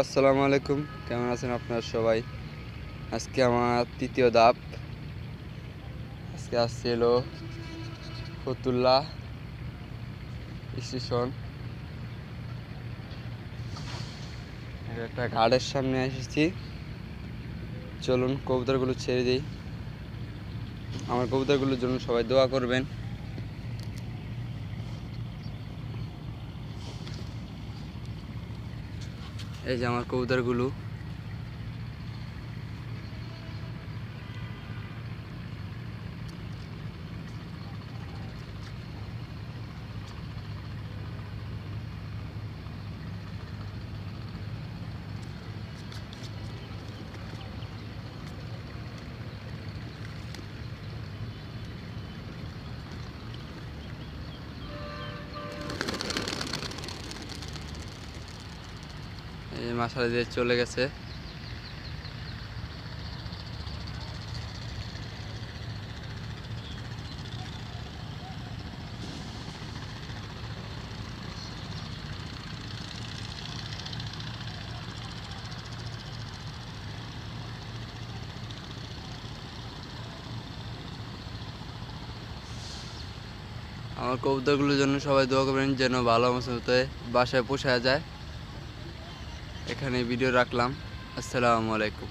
আসসালামু আলাইকুম, কেমন আছেন আপনারা সবাই? আজকে আমার তৃতীয় ধাপ। আজকে আসছে এলো ফতুল্লা স্টেশন। একটা ঘাটের সামনে এসেছি। চলুন কবুতরগুলো ছেড়ে দিই। আমার কবুতরগুলোর জন্য সবাই দোয়া করবেন। এই যে আমার কবুতরগুলো। এই মাশাআল্লাহ দিয়ে চলে গেছে। আমার কবুতরগুলোর জন্য সবাই দোয়া করবেন যেন ভালো মতো বাসায় পোষা যায়। এখানে ভিডিও রাখলাম। আসসালামু আলাইকুম।